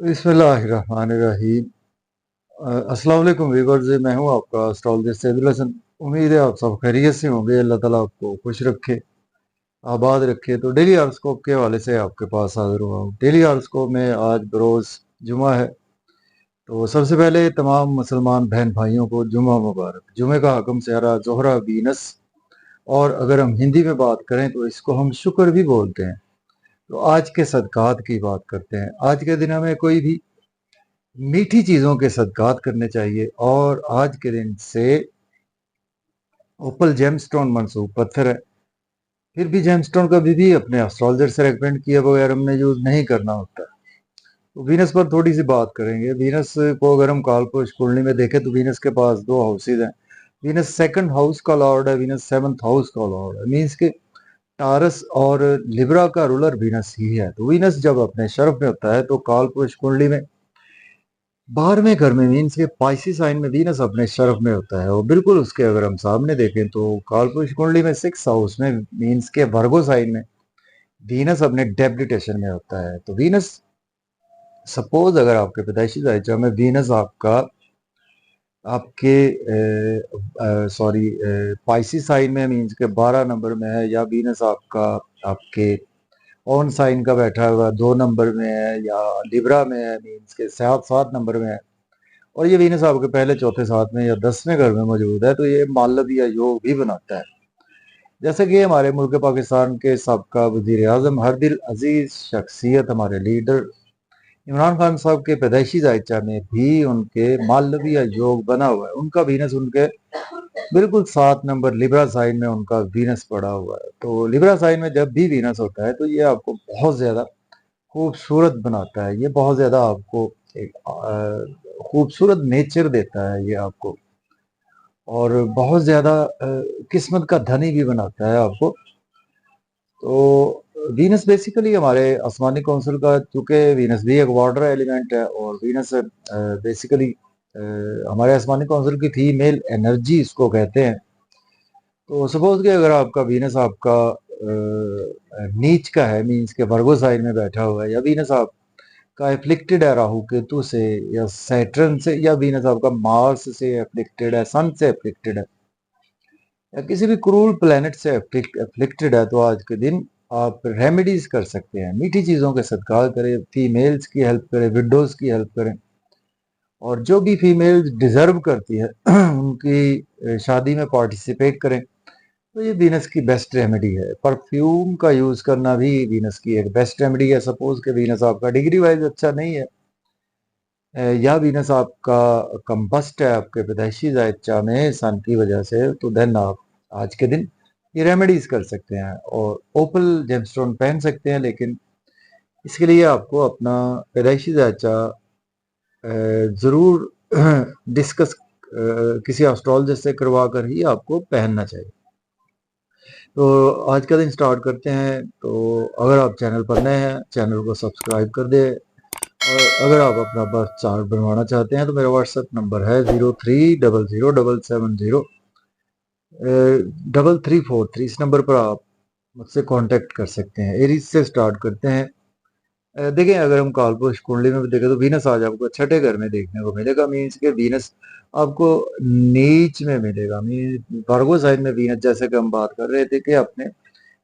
बिस्मिल्लाहिर्रहमानिर्रहीम। अस्सलाम वालेकुम व्यूअर्स, मैं हूं आपका एस्ट्रोलॉजर सैदुल हसन। उम्मीद है आप सब खैरियत से होंगे। अल्लाह ताला आपको खुश रखे, आबाद रखे। तो डेली हॉरोस्कोप के हवाले से आपके पास हाजिर हुआ हूं। डेली हॉरोस्कोप में आज बरोज़ जुमा है, तो सबसे पहले तमाम मुसलमान बहन भाइयों को जुमा मुबारक। जुमे का हकम सियारा ज़ोहरा वीनस, और अगर हम हिंदी में बात करें तो इसको हम शुक्र भी बोलते हैं। तो आज के सदकात की बात करते हैं। आज के दिन हमें कोई भी मीठी चीज़ों के सदकात करने चाहिए। और आज के दिन से ओपल जेमस्टोन मनसूब पत्थर है। फिर भी जेमस्टोन कभी भी अपने एस्ट्रोलॉजर से रेकमेंड किए बगैर हमने यूज़ नहीं करना होता। तो वीनस पर थोड़ी सी बात करेंगे। वीनस को अगर हम कालपुरुष कुंडली में देखें तो वीनस के पास दो हाउसेज हैं। वीनस सेकंड हाउस का लॉर्ड है, वीनस सेवंथ हाउस का लॉर्ड है। मीन्स के टारस और लिब्रा का रूलर वीनस ही है। तो वीनस जब अपने शर्फ में होता है तो कालपुरुष कुंडली में 12वें घर में, मीन्स के पाइसी साइन में वीनस अपने शर्फ में होता है। और बिल्कुल उसके अगर हम सामने देखें तो कालपुरुष कुंडली में 6 हाउस में, मीन्स के वर्गो साइन में वीनस अपने डेबिलिटेशन में होता है। तो वीनस, सपोज अगर आपके पैदाइशी जायचा में वीनस आपका आपके सॉरी पाइसी साइन में, मीन्स के 12 नंबर में है, या वीनस आपका आपके ऑन साइन का बैठा हुआ 2 नंबर में है, या लिब्रा में है, मीन्स के 7 नंबर में है, और ये वीनस आपके पहले चौथे साथ में या 10वें घर में मौजूद है, तो ये मालव या योग भी बनाता है। जैसे कि हमारे मुल्क पाकिस्तान के सबका वजीर आजम, हर दिल अजीज शख्सियत, हमारे लीडर इमरान खान साहब के पैदाइशी जायचा में भी उनके मालवी या योग बना हुआ है। उनका वीनस उनके बिल्कुल 7 नंबर लिब्रा साइन में उनका वीनस पड़ा हुआ है। तो लिब्रा साइन में जब भी वीनस होता है तो ये आपको बहुत ज्यादा खूबसूरत बनाता है। ये बहुत ज्यादा आपको एक खूबसूरत नेचर देता है ये आपको, और बहुत ज्यादा किस्मत का धनी भी बनाता है आपको। तो वीनस बेसिकली हमारे आसमानी कौंसिल का, चूंकि वीनस भी एक वाटर एलिमेंट है, और वीनस बेसिकली हमारे आसमानी कौंसिल की फीमेल एनर्जी इसको कहते हैं। तो सपोज कि अगर आपका वीनस आपका नीच का है, मीन्स के वर्गो साइन में बैठा हुआ है, या वीनस आप का एफ्लिक्टेड है राहु केतु से या सैटर्न से, या वीनस आपका मार्स से एफ्लिक्टेड है, सन से एफ्लिक्टेड है, या किसी भी क्रूर प्लेनेट से एफ्लिक्टेड है, तो आज के दिन आप रेमेडीज कर सकते हैं। मीठी चीज़ों के सदका करें, फीमेल्स की हेल्प करें, विडोज की हेल्प करें, और जो भी फीमेल डिजर्व करती है उनकी शादी में पार्टिसिपेट करें। तो ये वीनस की बेस्ट रेमेडी है। परफ्यूम का यूज़ करना भी वीनस की एक बेस्ट रेमेडी है। सपोज के वीनस आपका डिग्री वाइज अच्छा नहीं है, या वीनस आपका कंबस्ट है आपके पैदाइशी जायचा में सन की वजह से, तो देन आप आज के दिन ये रेमेडीज कर सकते हैं और ओपल जेमस्टोन पहन सकते हैं। लेकिन इसके लिए आपको अपना पैदाइशी जायचा ज़रूर डिस्कस किसी एस्ट्रोलॉजर से करवा कर ही आपको पहनना चाहिए। तो आज का दिन स्टार्ट करते हैं। तो अगर आप चैनल पर नए हैं, चैनल को सब्सक्राइब कर दें। और अगर आप अपना बर्थ चार्ट बनवाना चाहते हैं तो मेरा व्हाट्सएप नंबर है 0300770343। इस नंबर पर आप मुझसे कांटेक्ट कर सकते हैं। एरीज से स्टार्ट करते हैं। देखें, अगर हम कालपुरुष कुंडली में भी देखें तो वीनस आज आपको छठे घर में देखने को मिलेगा। मीन्स के वीनस आपको नीच में मिलेगा। मीन वर्गो साइन में वीनस, जैसे कि हम बात कर रहे थे, कि अपने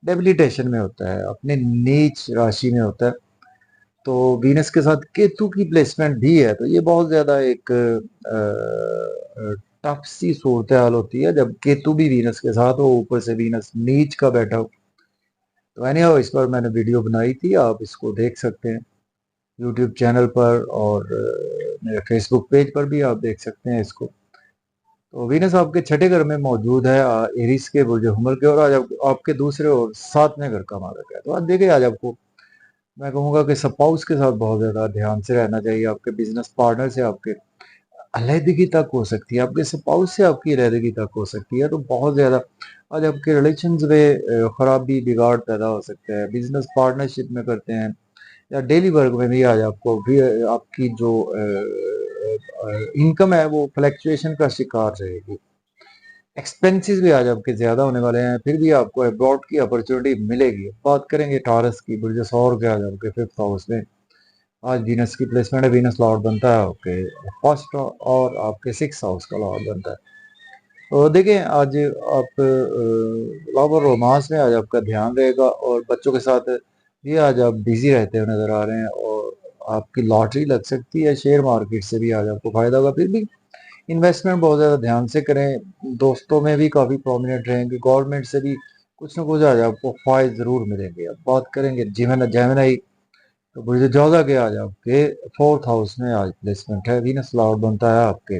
डेबिलिटेशन में होता है, अपने नीच राशि में होता है। तो वीनस के साथ केतु की प्लेसमेंट भी है। तो ये बहुत ज्यादा एक टफ सी सूरत हाल होती है जब केतु भी वीनस के साथ हो, ऊपर से वीनस नीच का बैठा हो। तो एनीहाउ इस पर मैंने वीडियो बनाई थी, आप इसको देख सकते हैं यूट्यूब चैनल पर, और मेरे फेसबुक पेज पर भी आप देख सकते हैं इसको। तो वीनस आपके छठे घर में मौजूद है, एरिस के बुर्ज हुमल के, और आज आपके दूसरे और 7वें घर का मालक है। तो आज देखिए, आज आपको मैं कहूँगा कि स्पाउस के साथ बहुत ज़्यादा ध्यान से रहना चाहिए। आपके बिजनेस पार्टनर से आपके अलहदगी तक हो सकती है, आपके स्पाउस से आपकी अलहदगी तक हो सकती है। तो बहुत ज़्यादा आज आपके रिलेशंस में खराबी, बिगाड़ पैदा हो सकता है। बिजनेस पार्टनरशिप में करते हैं या डेली वर्क में भी आज आपको भी आपकी जो इनकम है वो फ्लैक्चुएशन का शिकार रहेगी। एक्सपेंसेस भी आज आपके ज़्यादा होने वाले हैं, फिर भी आपको अब्रॉड की अपॉर्चुनिटी मिलेगी। बात करेंगे टॉरस की, बुर्ज सौर के आज आपके 5th हाउस में आज वीनस की प्लेसमेंट है, वीनस लॉर्ड बनता है आपके फर्स्ट और आपके 6 हाउस का लॉर्ड बनता है। तो देखिए आज आप लव और रोमांस में आज आपका ध्यान रहेगा और बच्चों के साथ भी आज आप बिजी रहते हुए नजर आ रहे हैं और आपकी लॉटरी लग सकती है, शेयर मार्केट से भी आज आपको फायदा होगा। फिर भी इन्वेस्टमेंट बहुत ज़्यादा ध्यान से करें, दोस्तों में भी काफ़ी प्रोमिनेंट रहेंगे, गवर्नमेंट से भी कुछ ना कुछ आज आपको फायदे ज़रूर मिलेंगे। अब बात करेंगे जेमिनाई, तो बुर्ज जोधा के आज आपके 4th हाउस में आज प्लेसमेंट है, वीनस लॉर्ड बनता है आपके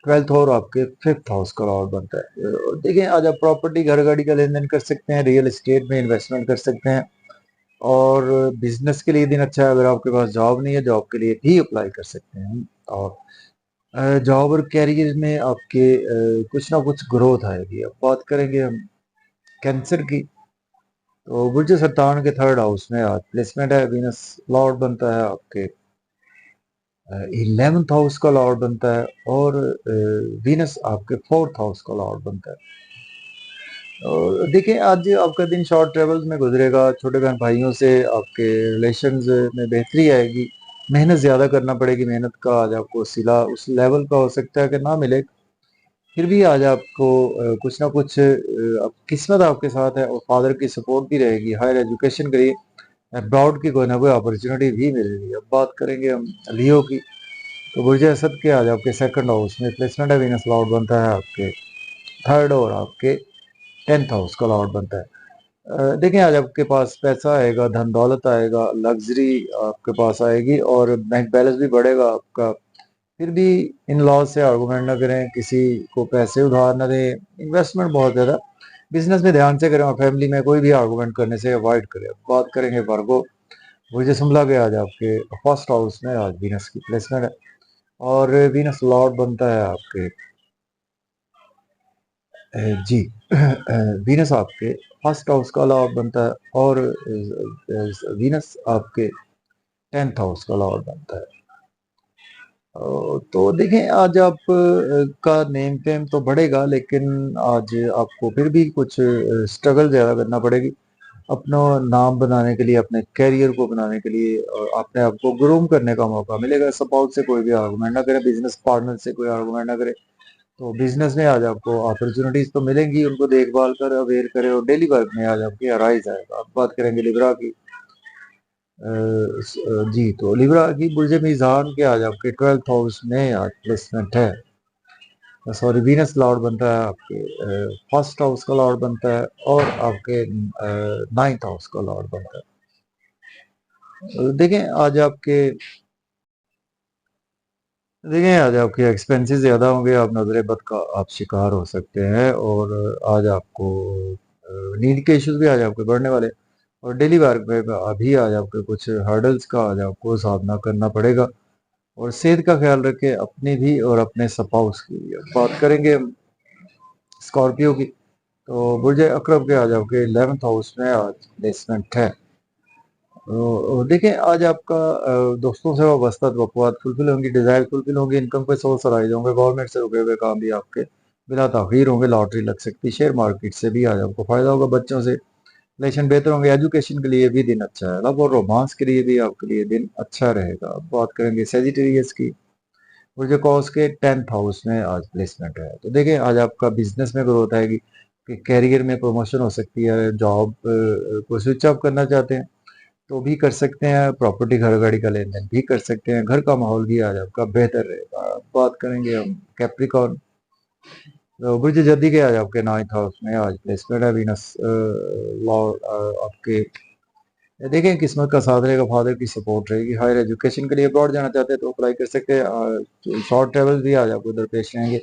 12th और आपके 5th हाउस का लॉर्ड बनता है। देखिए आज आप प्रॉपर्टी घर गाड़ी का लेन देन कर सकते हैं, रियल एस्टेट में इन्वेस्टमेंट कर सकते हैं और बिजनेस के लिए दिन अच्छा है। अगर आपके पास जॉब नहीं है, जॉब के लिए भी अप्लाई कर सकते हैं और जॉब और कैरियर में आपके कुछ ना कुछ ग्रोथ आएगी। अब बात करेंगे हम कैंसर की, तो बुर्ज सरतान के 3rd हाउस में आज प्लेसमेंट है, वीनस लॉर्ड बनता है आपके 11th हाउस का लॉर्ड बनता है और वीनस आपके 4th हाउस का लॉर्ड बनता है। और देखिए आज आपका दिन शॉर्ट ट्रेवल्स में गुजरेगा, छोटे बहन भाइयों से आपके रिलेशंस में बेहतरी आएगी, मेहनत ज़्यादा करना पड़ेगी, मेहनत का आज आपको सिला उस लेवल का हो सकता है कि ना मिले, फिर भी आज आपको कुछ ना कुछ किस्मत आपके साथ है और फादर की सपोर्ट भी रहेगी। हायर एजुकेशन के लिए अब्रॉड की कोई ना कोई अपॉर्चुनिटी भी मिलेगी। अब बात करेंगे हम लियो की, तो बुर्ज असद के आज आपके 2nd हाउस में प्लेसमेंट है, वीनस लॉर्ड बनता है आपके 3rd और आपके 10th हाउस का लॉर्ड बनता है। देखिए आज आपके पास पैसा आएगा, धन दौलत आएगा, लग्जरी आपके पास आएगी और बैंक बैलेंस भी बढ़ेगा आपका। फिर भी इन लॉज से आर्गूमेंट ना करें, किसी को पैसे उधार ना दें, इन्वेस्टमेंट बहुत ज़्यादा बिजनेस में ध्यान से करें और फैमिली में कोई भी आर्गूमेंट करने से अवॉइड करें। बात करेंगे वर्गो, मुझे शिमला के आज आपके 1st हाउस में आज वीनस की प्लेसमेंट है और वीनस लॉर्ड बनता है आपके जी वीनस आपके 1st हाउस का लॉर्ड बनता है और वीनस आपके 10th हाउस का लॉर्ड बनता है। तो देखें आज आप का नेम फेम तो बढ़ेगा, लेकिन आज आपको फिर भी कुछ स्ट्रगल ज़्यादा करना पड़ेगी अपना नाम बनाने के लिए, अपने करियर को बनाने के लिए और अपने आप को ग्रूम करने का मौका मिलेगा। सपोर्ट से कोई भी आर्गूमेंट ना करे, बिजनेस पार्टनर से कोई आर्गूमेंट ना करे, तो बिजनेस में आज आपको अपॉर्चुनिटीज तो मिलेंगी, उनको देखभाल कर अवेयर करे और डेली वर्क में आज आपकी राइज आएगा। अब बात करेंगे लिब्रा की, जी तो लिब्रा की बुर्ज मीज़ान के आज आपके 12th हाउस में आज प्लेसमेंट है, सॉरी वीनस लॉर्ड बनता है आपके 1st हाउस का लॉर्ड बनता है और आपके 9th हाउस का लॉर्ड बनता है। देखें आज आपके एक्सपेंसेस ज़्यादा होंगे, आप नजर बद का आप शिकार हो सकते हैं और आज आपको नींद के इश्यूज भी आज आपके बढ़ने वाले और डेली वर्क में अभी आज आपके कुछ हर्डल्स का आज आपको सामना करना पड़ेगा और सेहत का ख्याल रखें अपनी भी और अपने स्पाउस की भी। अब बात करेंगे स्कॉर्पियो की, तो बुर्ज अकरब के आज आपके 11th हाउस में आज प्लेसमेंट है। तो देखिए आज आपका दोस्तों से वाबस्ता तवक्कुआत फुलफिल होंगी, डिज़ायर फुलफिल होंगी, इनकम पे सोर्स राइज होंगे, गवर्नमेंट से रुके हुए काम भी आपके बिला ताखीर होंगे, लॉटरी लग सकती है, शेयर मार्केट से भी आज आपको फायदा होगा, बच्चों से रिलेशन बेहतर होंगे, एजुकेशन के लिए भी दिन अच्छा है, लव और रोमांस के लिए भी आपके लिए दिन अच्छा रहेगा। अब बात करेंगे सेजिटेरियस की, मुझे कॉस के 10th हाउस में आज प्लेसमेंट है। तो देखिए आज आपका बिजनेस में ग्रोथ आएगी, कि कैरियर में प्रमोशन हो सकती है, जॉब को स्विच ऑफ करना चाहते हैं तो भी कर सकते हैं, प्रॉपर्टी घर गाड़ी का लेन देन भी कर सकते हैं, घर का माहौल भी आज आपका बेहतर रहेगा। अब बात करेंगे हम कैप्रिकॉर्न, तो बुर्ज जद्दी के आज आपके 9th हाउस में आज प्लेसमेंट है, वीनस लॉर्ड आपके देखें किस्मत का साथ रहेगा, फादर की सपोर्ट रहेगी, हायर एजुकेशन के लिए अब्रॉड जाना चाहते हैं तो अप्लाई कर सकते हैं, शॉर्ट ट्रेवल भी आज आपको दरपेश रहेंगे,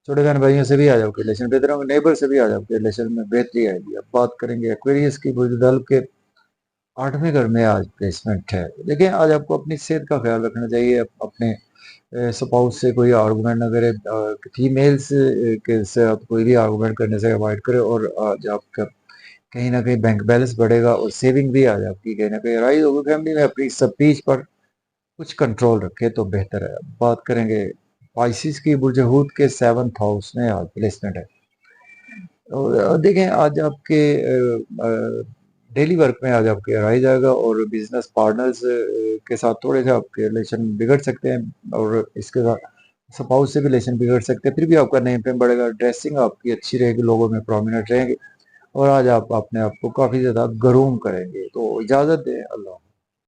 छोटे बहन भाइयों से भी आज आपके रिलेशन बेहतर होंगे, नेबर से भी आज आपके रिलेशन में बेहतरी आएगी। अब बात करेंगे एक्वेरियस की, बुर्ज दल्ब के 8वें घर में आज प्लेसमेंट है। देखिए आज आपको अपनी सेहत का ख्याल रखना चाहिए, अपने स्पाउस से कोई आर्गूमेंट ना करें, फीमेल्स के साथ कोई भी आर्गूमेंट करने से अवॉइड करें और आज आपका कहीं ना कहीं बैंक बैलेंस बढ़ेगा और सेविंग भी आज आपकी कहीं ना कहीं राइज होगी। फैमिली में अपनी स्पीच पर कुछ कंट्रोल रखे तो बेहतर है। बात करेंगे पाइसिस की, बुर्ज हूत के 7th हाउस में आज प्लेसमेंट है। और देखें आज आपके डेली वर्क में आज आपके आ ही जाएगा, और बिजनेस पार्टनर्स के साथ थोड़े से आपके रिलेशन बिगड़ सकते हैं, और इसके साथ स्पाउस से भी रिलेशन बिगड़ सकते हैं। फिर भी आपका नेम फेम बढ़ेगा, ड्रेसिंग आपकी अच्छी रहेगी, लोगों में प्रोमिनेंट रहेंगे, और आज आप अपने आप को काफ़ी ज़्यादा ग्रूम करेंगे। तो इजाज़त दें, अल्लाह।